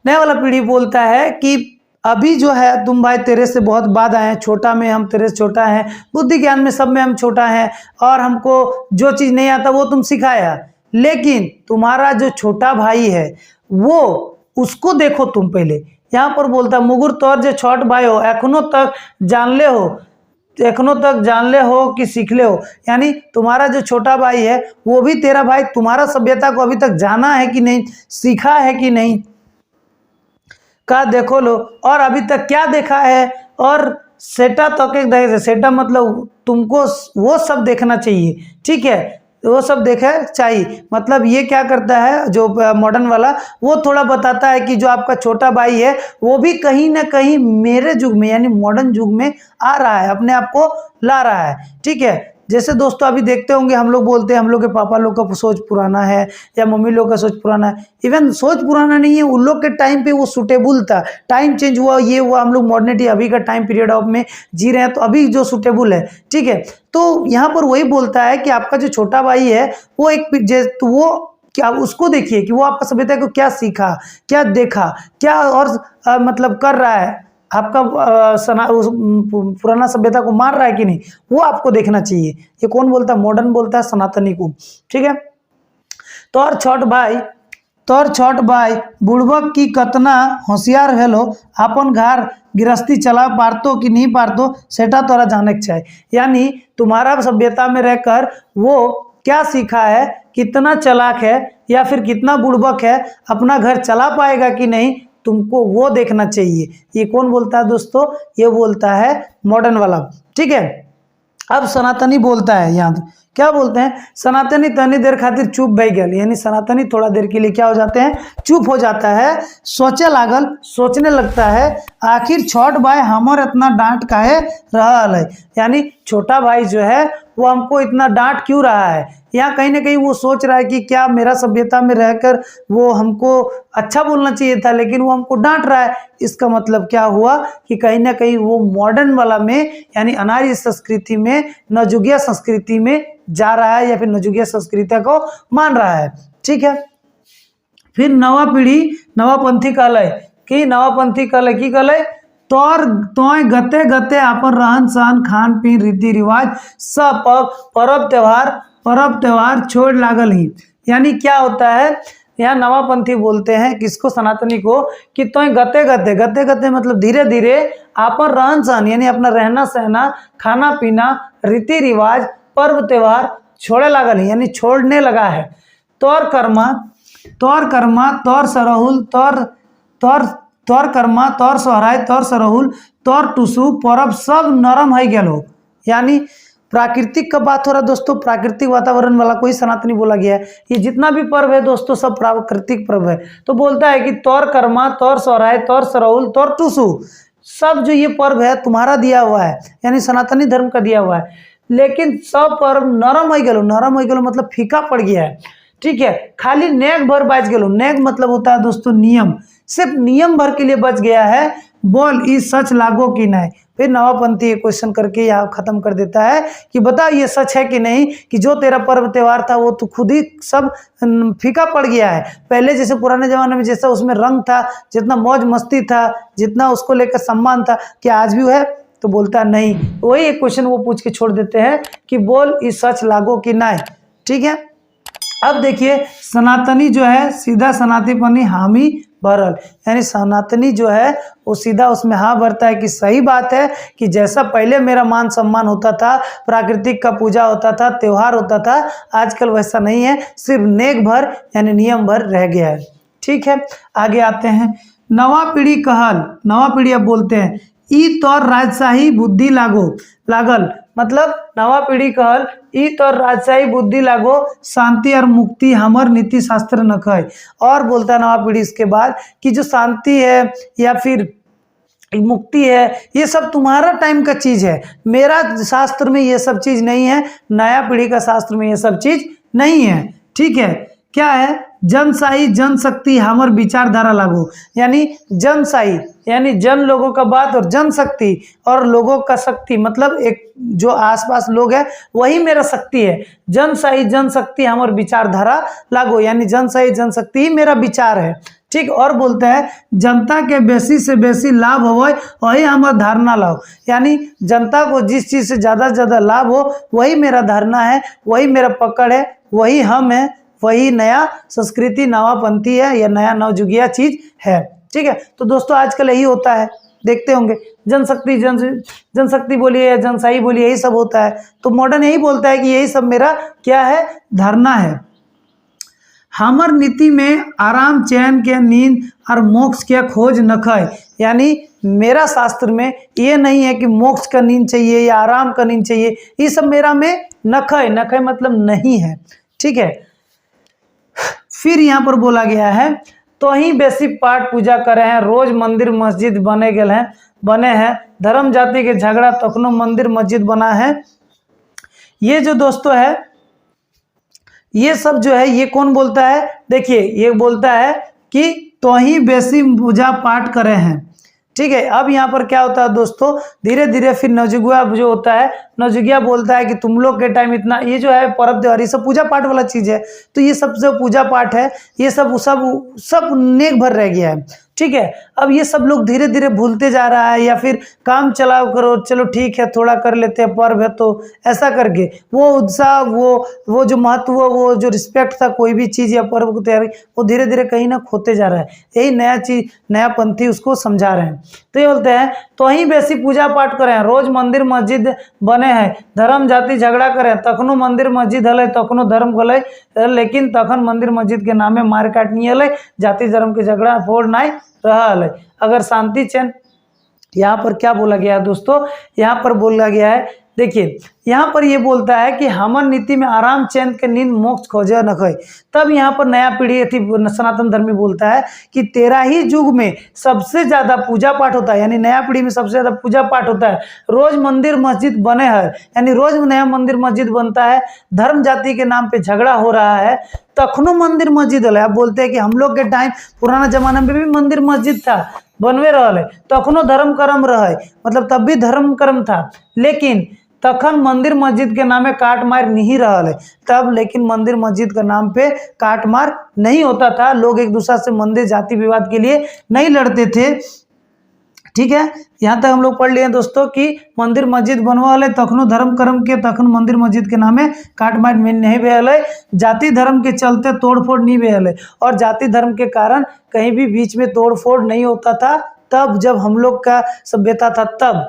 नया वाला पीढ़ी बोलता है कि अभी जो है तुम भाई तेरे से बहुत बाद आए हैं, छोटा में हम तेरे से छोटा हैं, बुद्धि ज्ञान में सब में हम छोटा हैं, और हमको जो चीज़ नहीं आता वो तुम सिखाया। लेकिन तुम्हारा जो छोटा भाई है वो, उसको देखो तुम पहले। यहाँ पर बोलता मुगुर तोर जो छोट भाई हो एखनो तक जान ले हो, एखनो तक जान ले हो कि सीख ले हो। यानी तुम्हारा जो छोटा भाई है वो भी तेरा भाई तुम्हारा सभ्यता को अभी तक जाना है कि नहीं, सीखा है कि नहीं, का देखो लो। और अभी तक क्या देखा है? और सेटा तो के सेटा मतलब तुमको वो सब देखना चाहिए। ठीक है, वो सब देखा चाहिए। मतलब ये क्या करता है जो मॉडर्न वाला, वो थोड़ा बताता है कि जो आपका छोटा भाई है वो भी कहीं ना कहीं मेरे युग में यानी मॉडर्न युग में आ रहा है, अपने आप को ला रहा है। ठीक है, जैसे दोस्तों अभी देखते होंगे हम लोग बोलते हैं हम लोग के पापा लोग का सोच पुराना है या मम्मी लोग का सोच पुराना है। इवन सोच पुराना नहीं है, उन लोग के टाइम पे वो सूटेबल था। टाइम चेंज हुआ, ये हुआ, हम लोग मॉडर्निटी अभी का टाइम पीरियड ऑफ में जी रहे हैं, तो अभी जो सूटेबल है। ठीक है, तो यहाँ पर वही बोलता है कि आपका जो छोटा भाई है वो एक वो क्या उसको देखिए कि वो आपका सभ्यता को क्या सीखा, क्या देखा, क्या और मतलब कर रहा है, आपका पुराना सभ्यता को मार रहा है कि नहीं, वो आपको देखना चाहिए। ये कौन बोलता है? मॉडर्न बोलता है सनातनी को। ठीक है। तोर छोट भाई बुड़बक की कतना होशियार हेलो, अपन घर गृहस्थी चला पारतो कि नहीं पारतो सेटा तोरा जाने के चाहिए। यानी तुम्हारा सभ्यता में रहकर वो क्या सीखा है, कितना चालाक है या फिर कितना बुड़बक है, अपना घर चला पाएगा कि नहीं, तुमको वो देखना चाहिए। ये कौन बोलता है दोस्तों? ये बोलता है मॉडर्न वाला। ठीक है। अब सनातनी बोलता है, यहाँ क्या बोलते हैं? सनातनी तनी देर खातिर चुप बह गल, यानी सनातनी थोड़ा देर के लिए क्या हो जाते हैं? चुप हो जाता है, सोचे लागल, सोचने लगता है, आखिर छोट भाई हमर इतना डांट काहे रहल है, यानी छोटा भाई जो है वो हमको इतना डांट क्यों रहा है। यहाँ कहीं ना कहीं वो सोच रहा है कि क्या मेरा सभ्यता में रहकर वो हमको अच्छा बोलना चाहिए था, लेकिन वो हमको डांट रहा है। इसका मतलब क्या हुआ कि कहीं ना कहीं वो मॉडर्न वाला में, यानी अनार्य संस्कृति में, नवजुगिया संस्कृति में जा रहा है, या फिर नवजुगिया संस्कृति को मान रहा है। ठीक है। फिर नवा पीढ़ी नवापंथी कहले कि नवापंथी कहले की कहले, तोय गते गते अपन रहन सहन खान पीन रीति रिवाज सब पर्व त्योहार छोड़ लागल ही। यानी क्या होता है, यहाँ नवापंथी बोलते हैं किसको? सनातनी को, कि तोय गते गते मतलब धीरे धीरे अपन रहन सहन, यानी अपना रहना सहना, खाना पीना, रीति रिवाज, पर्व त्योहार छोड़े लागल ही, यानी छोड़ने लगा है। तोर कर्मा तोर सरहुल तोर कर्मा तोर सोहराय तोर सरहुल तोर टुसु पर्व सब नरम है गेलो। यानी प्राकृतिक का बात हो रहा दोस्तों, प्राकृतिक वातावरण वाला कोई सनातनी बोला गया है। ये जितना भी पर्व है दोस्तों सब प्राकृतिक पर्व है। तो बोलता है कि तोर कर्मा तोर सोहराय तोर सरहुल तोर टुसु, सब जो ये पर्व है तुम्हारा दिया हुआ है, यानी सनातनी धर्म का दिया हुआ है, लेकिन सब पर्व नरम हो गेलो मतलब फीका पड़ गया है। ठीक है। खाली नेक भर बच गेलो, नेक मतलब होता है दोस्तों नियम, सिर्फ नियम भर के लिए बच गया है, बोल ई सच लागो कि नहीं। फिर नवापंथी क्वेश्चन करके यहाँ खत्म कर देता है कि बता ये सच है कि नहीं, कि जो तेरा पर्व त्योहार था वो तो खुद ही सब फीका पड़ गया है। पहले जैसे पुराने जमाने में जैसा उसमें रंग था, जितना मौज मस्ती था, जितना उसको लेकर सम्मान था, क्या आज भी है? तो बोलता नहीं। वही एक क्वेश्चन वो पूछ के छोड़ देते हैं कि बोल ई सच लागो कि नहीं। ठीक है। अब देखिए सनातनी जो है सीधा सनातनीपनी हामी भरल, यानी सनातनी जो है वो सीधा उसमें हाँ भरता है कि सही बात है कि जैसा पहले मेरा मान सम्मान होता था, प्राकृतिक का पूजा होता था, त्योहार होता था, आजकल वैसा नहीं है, सिर्फ नेक भर यानी नियम भर रह गया है। ठीक है। आगे आते हैं। नवा पीढ़ी अब बोलते हैं ई तोर राजशाही बुद्धि लागल, मतलब नवा पीढ़ी कहल ई तोर राजशाही बुद्धि लागो, शांति और मुक्ति हमर नीति शास्त्र न कहे। और बोलता है नवा पीढ़ी इसके बाद कि जो शांति है या फिर मुक्ति है ये सब तुम्हारा टाइम का चीज है, मेरा शास्त्र में ये सब चीज नहीं है, नया पीढ़ी का शास्त्र में ये सब चीज नहीं है। ठीक है। क्या है? जनशाही जनशक्ति हमर विचारधारा लागू, यानी जनशाही यानी जन लोगों का बात, और जनशक्ति और लोगों का शक्ति, मतलब एक जो आसपास लोग हैं वही मेरा शक्ति है। जनशाही जनशक्ति हमर विचारधारा लागू, यानी जनशाही जनशक्ति ही मेरा विचार है। ठीक। और बोलता है जनता के बेसी से बेसी लाभ हो वही हमारा धारणा लाओ, यानी जनता को जिस चीज से ज्यादा लाभ हो वही मेरा धारणा है, वही मेरा पकड़ है, वही हम है, वही नया संस्कृति नवापंथी है या नया नवजुगिया चीज है। ठीक है। तो दोस्तों आजकल यही होता है, देखते होंगे जनशक्ति बोलिए या जनशाही बोलिए यही सब होता है। तो मॉडर्न यही बोलता है कि यही सब मेरा क्या है? धारणा है। हमर नीति में आराम चैन के नींद और मोक्ष के खोज न खाए, यानी मेरा शास्त्र में ये नहीं है कि मोक्ष का नींद चाहिए या आराम का नींद चाहिए, ये सब मेरा में न खाए मतलब नहीं है। ठीक है। फिर यहाँ पर बोला गया है तो ही बेसी पाठ पूजा करे हैं, रोज मंदिर मस्जिद बने हैं, धर्म जाति के झगड़ा तखनो मंदिर मस्जिद बना है। ये जो दोस्तों है ये सब जो है ये कौन बोलता है? देखिए ये बोलता है कि तो ही बेसी पूजा पाठ करे हैं। ठीक है। अब यहाँ पर क्या होता है दोस्तों, धीरे धीरे फिर नवजुगिया जो होता है, नवजुगिया बोलता है कि तुम लोग के टाइम इतना, ये जो है पर्व त्योहार ये सब पूजा पाठ वाला चीज है, तो ये सब जो पूजा पाठ है ये सब सब सब नेक भर रह गया है। ठीक है। अब ये सब लोग धीरे धीरे भूलते जा रहा है, या फिर काम चलाओ करो, चलो ठीक है थोड़ा कर लेते हैं, पर्व है तो ऐसा करके वो उत्साह, वो जो महत्व, वो जो रिस्पेक्ट था कोई भी चीज़ या पर्व को तैयारी, वो धीरे धीरे कहीं ना खोते जा रहा है। यही नया चीज, नया पंथी उसको समझा रहे हैं। तो ये बोलते हैं तो ही बेसी पूजा पाठ करें, रोज मंदिर मस्जिद बने हैं, धर्म जाति झगड़ा करें, तखनो मंदिर मस्जिद हल तखनो धर्म गल, लेकिन तखन मंदिर मस्जिद के नामे मार काट नहीं हल, जाति धर्म के झगड़ा फोड़ नहीं रहा है। अगर शांति चैन, यहाँ पर क्या बोला गया है दोस्तों, यहाँ पर बोला गया है, देखिए यहाँ पर ये बोलता है कि हमर नीति में आराम चैन के नींद मोक्ष खोजे न खोए। तब यहाँ पर नया पीढ़ी थी सनातन धर्मी बोलता है कि तेरा ही युग में सबसे ज्यादा पूजा पाठ होता है, यानी नया पीढ़ी में सबसे ज्यादा पूजा पाठ होता है, रोज मंदिर मस्जिद बने हैं, यानी रोज नया मंदिर मस्जिद बनता है, धर्म जाति के नाम पे झगड़ा हो रहा है, तखनो मंदिर मस्जिद है। आप बोलते हैं कि हम लोग के टाइम पुराना जमाना में भी मंदिर मस्जिद था, बनवे रहा, तखनो धर्म कर्म रहे, मतलब तब भी धर्म कर्म था, लेकिन तखन मंदिर मस्जिद के नामे काट मार नहीं रहा है तब, लेकिन मंदिर मस्जिद के नाम पे काट मार नहीं होता था, लोग एक दूसरे से मंदिर जाति विवाद के लिए नहीं लड़ते थे। ठीक है, यहाँ तक हम लोग पढ़ लिए दोस्तों कि मंदिर मस्जिद बनवा ले तखनो धर्म कर्म के, तखन मंदिर मस्जिद के नामे काट मार नहीं भेल है, जाति धर्म के चलते तोड़फोड़ नहीं भेल है, और जाति धर्म के कारण कहीं भी बीच में तोड़फोड़ नहीं होता था, तब जब हम लोग का सभ्यता था तब।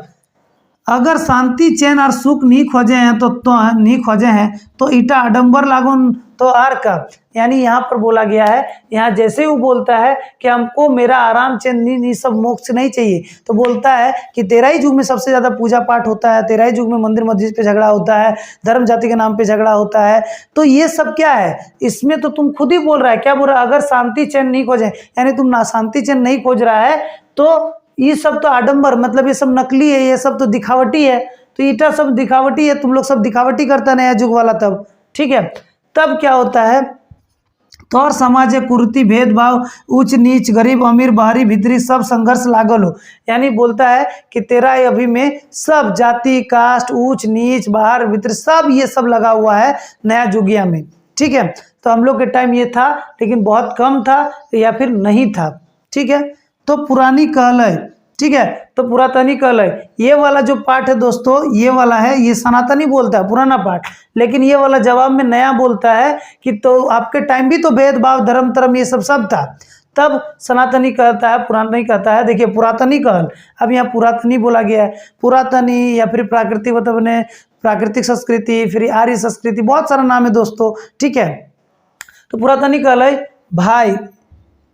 अगर शांति चैन और सुख नहीं खोजे हैं तो नहीं खोजे हैं तो ईटा आडंबर लागुन तो आर का, यानी यहाँ पर बोला गया है, यहाँ जैसे वो बोलता है कि हमको मेरा आराम चैन नहीं सब मोक्ष नहीं चाहिए, तो बोलता है कि तेरा ही युग में सबसे ज्यादा पूजा पाठ होता है, तेरा ही युग में मंदिर मस्जिद पे झगड़ा होता है, धर्म जाति के नाम पे झगड़ा होता है, तो ये सब क्या है, इसमें तो तुम खुद ही बोल रहा है, क्या बोल रहा है, अगर शांति चैन नहीं खोजे, यानी तुम ना शांति चैन नहीं खोज रहा है, तो ये सब तो आडंबर, मतलब ये सब नकली है, ये सब तो दिखावटी है, तो ईटा सब दिखावटी है, तुम लोग सब दिखावटी करता नया युग वाला तब। ठीक है, तब क्या होता है, तोर समाज कुर्ती भेदभाव, उच्च नीच, गरीब अमीर, बाहरी भीतरी सब संघर्ष लागल हो, यानी बोलता है कि तेरा अभी में सब जाति कास्ट ऊंच नीच बाहर भीतर सब ये सब लगा हुआ है नया युगिया में। ठीक है, तो हम लोग के टाइम ये था, लेकिन बहुत कम था या फिर नहीं था। ठीक है, तो पुरानी कहल है, ठीक है, तो पुरातनी कहल है, ये वाला जो पाठ है दोस्तों, ये वाला है, ये सनातनी बोलता है पुराना पाठ, लेकिन ये वाला जवाब में नया बोलता है कि तो आपके टाइम भी तो भेदभाव धर्म तरम ये सब था, तब सनातनी कहता है, पुरातनी कहता है। देखिए पुरातनी कहल, अब यहाँ पुरातनी बोला गया है, पुरातनी या फिर प्राकृतिक, मतलब ने प्राकृतिक संस्कृति, फिर आर्य संस्कृति, बहुत सारा नाम है दोस्तों। ठीक है, तो पुरातनी कहल है भाई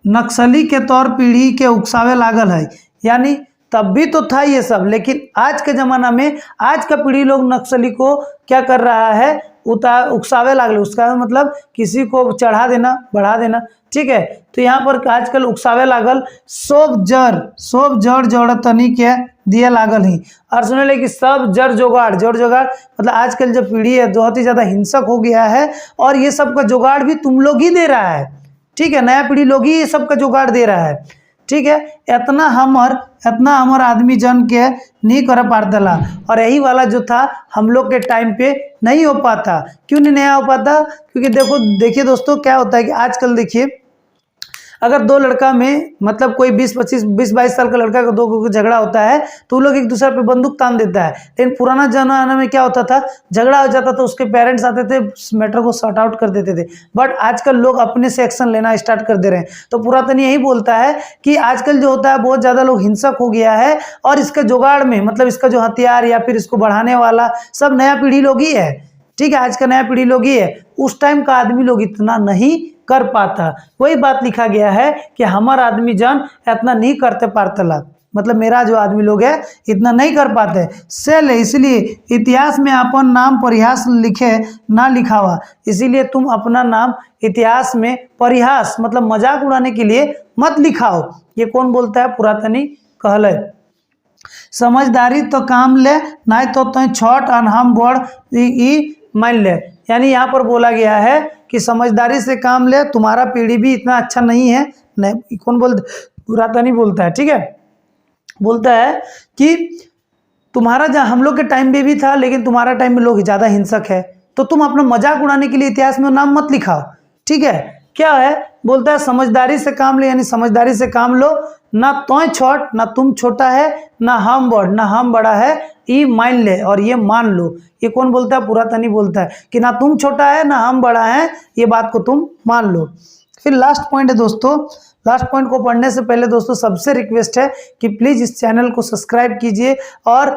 नक्सली के तौर पीढ़ी के उकसावे लागल है, यानी तब भी तो था ये सब, लेकिन आज के ज़माना में आज का पीढ़ी लोग नक्सली को क्या कर रहा है, उकसावे लागल, उसका मतलब किसी को चढ़ा देना बढ़ा देना। ठीक है, तो यहाँ पर आजकल उकसावे लागल, सोब जड़ जोड़तनी के दिए लागल ही, और सुने ले कि सब जड़ जोगाड़ मतलब आजकल जो पीढ़ी है बहुत ही ज़्यादा हिंसक हो गया है, और ये सब का जुगाड़ भी तुम लोग ही दे रहा है। ठीक है, नया पीढ़ी लोग ही सब का जुगाड़ दे रहा है। ठीक है, इतना हमर आदमी जन के नहीं कर पाता, और यही वाला जो था हम लोग के टाइम पे नहीं हो पाता। क्यों नहीं हो पाता, क्योंकि देखिए दोस्तों क्या होता है कि आजकल देखिए, अगर दो लड़का में मतलब कोई 20-22 साल का लड़का का दो झगड़ा होता है तो वो लोग एक दूसरे पे बंदूक तान देता है, लेकिन पुराना जमाना में क्या होता था, झगड़ा हो जाता था उसके पेरेंट्स आते थे, मैटर को सॉर्ट आउट कर देते थे, बट आजकल लोग अपने से एक्शन लेना स्टार्ट कर दे रहे हैं। तो पुरातन यही बोलता है कि आजकल जो होता है बहुत ज़्यादा लोग हिंसक हो गया है, और इसके जुगाड़ में मतलब इसका जो हथियार या फिर इसको बढ़ाने वाला सब नया पीढ़ी लोग ही है। ठीक है, आज का नया पीढ़ी लोग ही है, उस टाइम का आदमी लोग इतना नहीं कर पाता। वही बात लिखा गया है कि हमारा आदमी जन इतना नहीं करते पारतला, मतलब मेरा जो आदमी लोग है इतना नहीं कर पाते सेल, इसलिए इतिहास में अपन नाम परिहास लिखे ना लिखावा, इसीलिए तुम अपना नाम इतिहास में परिहास मतलब मजाक उड़ाने के लिए मत लिखाओ। ये कौन बोलता है, पुरातनी कहल है। समझदारी तो काम ले, नहीं तो छोट अनहम बड़ मान ले, यानी यहाँ पर बोला गया है कि समझदारी से काम ले, तुम्हारा पीढ़ी भी इतना अच्छा नहीं है, नहीं कौन बोलता, पुरातनी बोलता है। ठीक है, बोलता है कि तुम्हारा जहाँ हम लोग के टाइम में भी था, लेकिन तुम्हारा टाइम में लोग ज़्यादा हिंसक है, तो तुम अपना मजाक उड़ाने के लिए इतिहास में नाम मत लिखाओ। ठीक है, क्या है, बोलता है समझदारी से काम लो, यानी समझदारी से काम लो, ना तोय छोट ना तुम छोटा है, ना हम बड़ ना हम बड़ा है, ये मान ले और ये मान लो। ये कौन बोलता है? पुरातनी बोलता है कि ना तुम छोटा है ना हम बड़ा है, ये बात को तुम मान लो। फिर लास्ट पॉइंट है दोस्तों, लास्ट पॉइंट को पढ़ने से पहले दोस्तों सबसे रिक्वेस्ट है कि प्लीज़ इस चैनल को सब्सक्राइब कीजिए और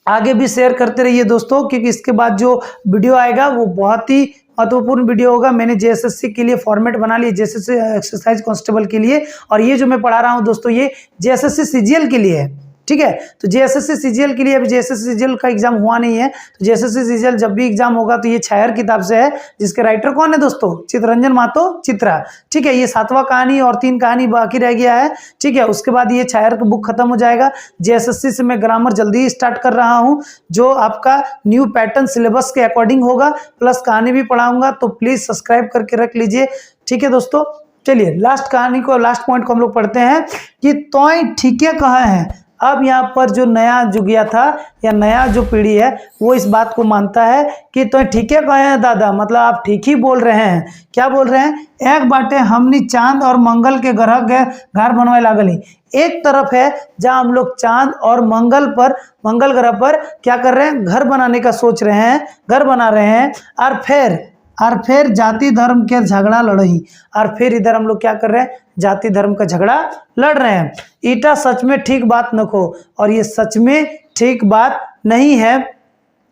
आगे भी शेयर करते रहिए दोस्तों, क्योंकि इसके बाद जो वीडियो आएगा वो बहुत ही महत्वपूर्ण वीडियो होगा। मैंने जेएसएससी के लिए फॉर्मेट बना लिया, जेएसएससी एक्सरसाइज कांस्टेबल के लिए, और ये जो मैं पढ़ा रहा हूँ दोस्तों ये जेएसएससी सीजीएल के लिए है। ठीक है, तो जेएसएससी सीजीएल के लिए अभी जेएसएससी सीजीएल का एग्जाम हुआ नहीं है, तो जेएसएससी सीजीएल जब भी एग्जाम होगा तो ये छायर किताब से है, जिसके राइटर कौन है दोस्तों? चित्तरंजन महतो चित्रा। ठीक है, ये 7वां कहानी और 3 कहानी बाकी रह गया है। ठीक है, उसके बाद ये छायर का बुक खत्म हो जाएगा। जेएसएससी से मैं ग्रामर जल्दी ही स्टार्ट कर रहा हूँ, जो आपका न्यू पैटर्न सिलेबस के अकॉर्डिंग होगा, प्लस कहानी भी पढ़ाऊंगा, तो प्लीज सब्सक्राइब करके रख लीजिए। ठीक है दोस्तों, चलिए लास्ट कहानी को, लास्ट पॉइंट को हम लोग पढ़ते हैं कि तोय ठीके कहा है। अब यहाँ पर जो नया जुगिया था या नया जो पीढ़ी है वो इस बात को मानता है कि तो ठीक है कहे हैं दादा, मतलब आप ठीक ही बोल रहे हैं। क्या बोल रहे हैं? एक बाटे हमनी चांद और मंगल के ग्रह के घर बनवाए लागली। एक तरफ है जहाँ हम लोग चांद और मंगल ग्रह पर क्या कर रहे हैं? घर बनाने का सोच रहे हैं, घर बना रहे हैं, और फिर जाति धर्म के झगड़ा लड़ही, और फिर इधर हम लोग क्या कर रहे हैं? जाति धर्म का झगड़ा लड़ रहे हैं। ईटा सच में ठीक बात न को, और ये सच में ठीक बात नहीं है।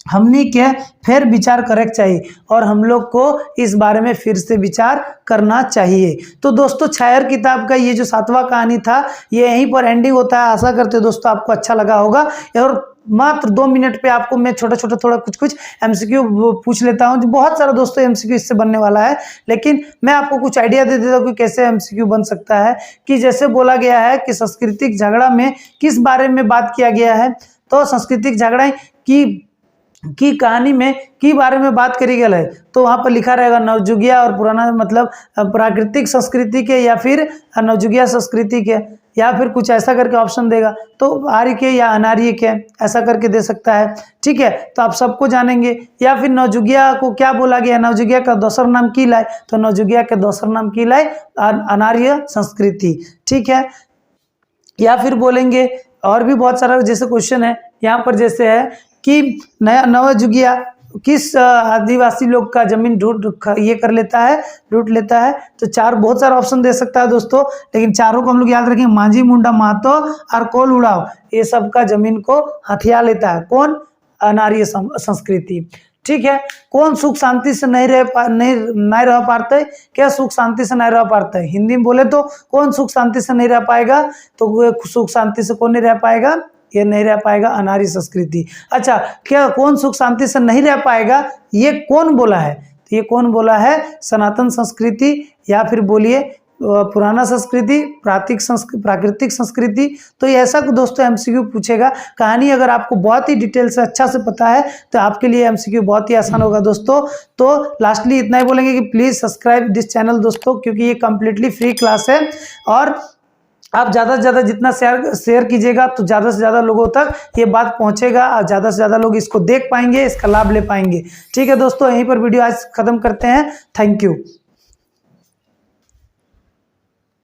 हमनी के फिर विचार करे चाहिए, और हम लोग को इस बारे में फिर से विचार करना चाहिए। तो दोस्तों छायर किताब का ये जो 7वां कहानी था ये यहीं पर एंडिंग होता है। आशा करते दोस्तों आपको अच्छा लगा होगा, और मात्र 2 मिनट पे आपको मैं छोटा छोटा थोड़ा कुछ एमसीक्यू पूछ लेता हूं। बहुत सारा दोस्तों एमसीक्यू इससे बनने वाला है, लेकिन मैं आपको कुछ आइडिया दे देता हूं कि कैसे एमसीक्यू बन सकता है। कि जैसे बोला गया है कि सांस्कृतिक झगड़ा में किस बारे में बात किया गया है, तो सांस्कृतिक झगड़ा की कहानी में की बारे में बात करी गई है, तो वहाँ पर लिखा रहेगा नवजुगिया और पुराना, मतलब प्राकृतिक संस्कृति के, या फिर नवजुगिया संस्कृति के, या फिर कुछ ऐसा करके ऑप्शन देगा, तो आर्य के या अनार्य के, ऐसा करके दे सकता है। ठीक है, तो आप सबको जानेंगे। या फिर नवजुगिया को क्या बोला गया? नवजुगिया का दूसरा नाम की लाए, तो नवजुगिया के दूसरा नाम की लाए अनार्य संस्कृति। ठीक है, या फिर बोलेंगे और भी बहुत सारा जैसे क्वेश्चन है यहाँ पर, जैसे है कि नवजुगिया किस आदिवासी लोग का जमीन ये कर लेता है, लूट लेता है, तो बहुत सारा ऑप्शन दे सकता है दोस्तों, लेकिन चारों को हम लोग याद रखेंगे। मांझी मुंडा महतो और कोल उड़ाव, ये सब का जमीन को हथिया लेता है कौन? अनार्य संस्कृति। ठीक है, कौन सुख शांति से नहीं रह पाते? क्या सुख शांति से नहीं रह पाते? हिंदी में बोले तो कौन सुख शांति से नहीं रह पाएगा? तो सुख शांति से कौन नहीं रह पाएगा? ये नहीं रह पाएगा अनार्य संस्कृति। अच्छा, क्या कौन सुख शांति से नहीं रह पाएगा? ये कौन बोला है? तो ये कौन बोला है? सनातन संस्कृति, या फिर बोलिए पुराना संस्कृति, प्राकृतिक संस्कृति। तो ये ऐसा दोस्तों एमसीक्यू पूछेगा। कहानी अगर आपको बहुत ही डिटेल से अच्छा से पता है तो आपके लिए एमसीक्यू बहुत ही आसान होगा दोस्तों। तो लास्टली इतना ही बोलेंगे कि प्लीज़ सब्सक्राइब दिस चैनल दोस्तों, क्योंकि ये कम्प्लीटली फ्री क्लास है, और आप ज़्यादा से ज़्यादा जितना शेयर कीजिएगा तो ज़्यादा से ज़्यादा लोगों तक ये बात पहुंचेगा, और ज़्यादा से ज़्यादा लोग इसको देख पाएंगे, इसका लाभ ले पाएंगे। ठीक है दोस्तों, यहीं पर वीडियो आज खत्म करते हैं। Thank you.